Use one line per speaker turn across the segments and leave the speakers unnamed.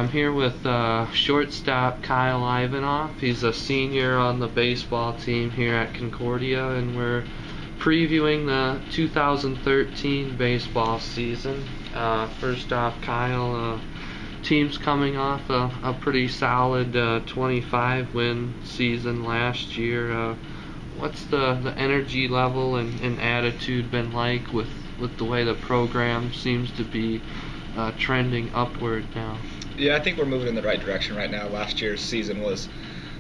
I'm here with shortstop Kyle Ivanoff. He's a senior on the baseball team here at Concordia, and we're previewing the 2013 baseball season. First off, Kyle, team's coming off a pretty solid 25-win season last year. What's the energy level and attitude been like with the way the program seems to be trending upward now?
Yeah, I think we're moving in the right direction right now. Last year's season was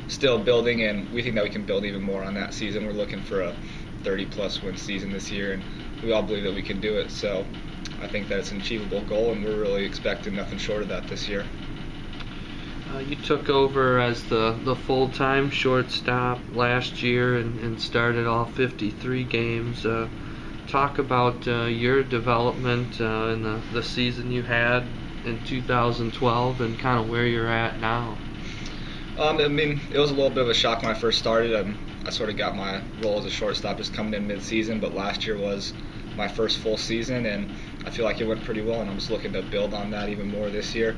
still building, and we think that we can build even more on that season. We're looking for a 30-plus win season this year, and we all believe that we can do it. So I think that it's an achievable goal, and we're really expecting nothing short of that this year.
You took over as the full-time shortstop last year and started all 53 games. Talk about your development in the season you had in 2012 and kind of where you're at now.
I mean, it was a little bit of a shock when I first started. I sort of got my role as a shortstop just coming in mid-season, but last year was my first full season, and I feel like it went pretty well, and I'm just looking to build on that even more this year,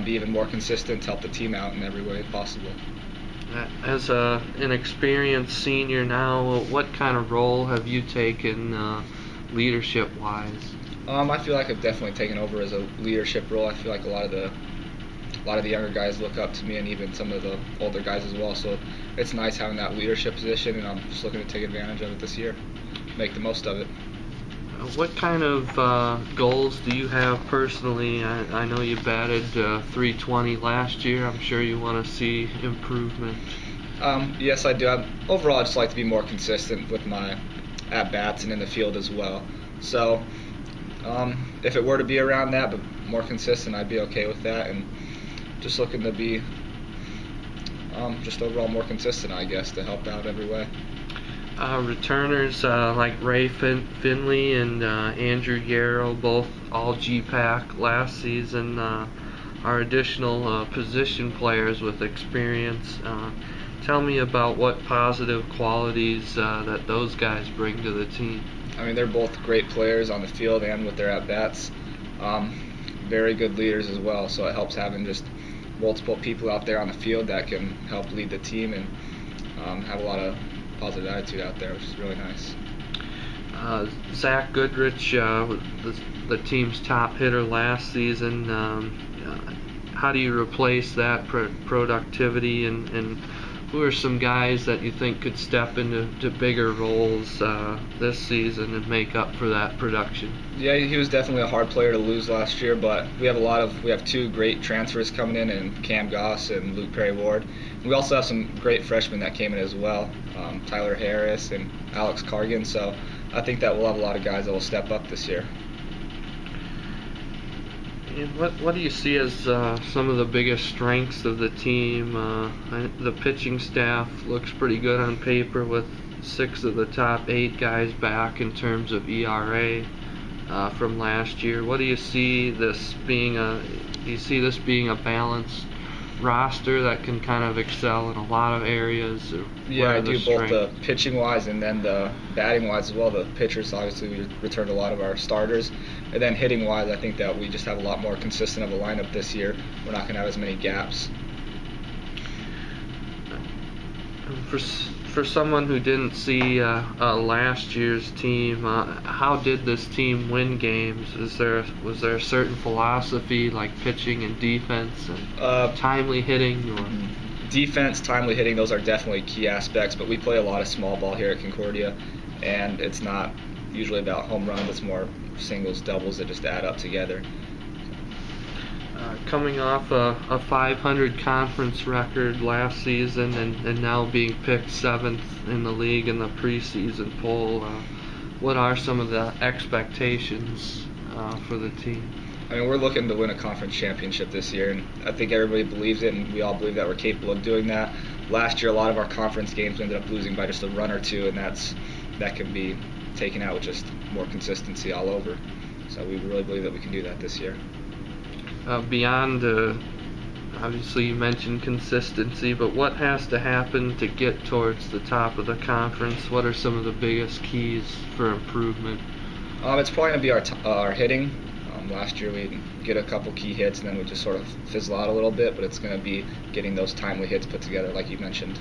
be even more consistent, help the team out in every way possible.
As an experienced senior now, what kind of role have you taken leadership-wise?
I feel like I've definitely taken over as a leadership role. I feel like a lot of the younger guys look up to me, and even some of the older guys as well. So it's nice having that leadership position, and I'm just looking to take advantage of it this year, make the most of it.
What kind of goals do you have personally? I know you batted .320 last year. I'm sure you want to see improvement.
Yes, I do. Overall, I just like to be more consistent with my at-bats and in the field as well. So if it were to be around that, but more consistent, I'd be okay with that. And just looking to be just overall more consistent, I guess, to help out every way.
Returners like Ray Finley and Andrew Yarrow, both all GPAC last season, are additional position players with experience. Tell me about what positive qualities that those guys bring to the team.
I mean, they're both great players on the field and with their at-bats. Very good leaders as well, so it helps having just multiple people out there on the field that can help lead the team and have a lot of positive attitude out there, which is really nice.
Zach Goodrich, the team's top hitter last season. How do you replace that productivity, and who are some guys that you think could step into bigger roles this season and make up for that production?
Yeah, he was definitely a hard player to lose last year, but we have two great transfers coming in Cam Goss and Luke Perry Ward. We also have some great freshmen that came in as well, Tyler Harris and Alex Cargan. So I think that we'll have a lot of guys that will step up this year.
And what do you see as some of the biggest strengths of the team? The pitching staff looks pretty good on paper with 6 of the top 8 guys back in terms of ERA from last year. What do you see this being do you see this being a balanced roster that can kind of excel in a lot of areas?
Yeah, I do, both the pitching-wise and then the batting-wise as well. The pitchers, obviously, we returned a lot of our starters. And then hitting-wise, I think that we just have a lot more consistent of a lineup this year. We're not going to have as many gaps.
For someone who didn't see last year's team, how did this team win games? Was there a certain philosophy like pitching and defense and timely hitting? Or?
Defense, timely hitting, those are definitely key aspects, but we play a lot of small ball here at Concordia, and it's not usually about home runs. It's more singles, doubles that just add up together.
Coming off a 500 conference record last season and now being picked 7th in the league in the preseason poll, what are some of the expectations for the team?
I mean, we're looking to win a conference championship this year, and I think everybody believes it, and we all believe that we're capable of doing that. Last year, a lot of our conference games ended up losing by just a run or two, and that can be taken out with just more consistency all over. So we really believe that we can do that this year.
Beyond, obviously you mentioned consistency, but what has to happen to get towards the top of the conference? What are some of the biggest keys for improvement?
It's probably going to be our hitting. Last year we get a couple key hits and then we just sort of fizzle out a little bit, but it's going to be getting those timely hits put together like you mentioned.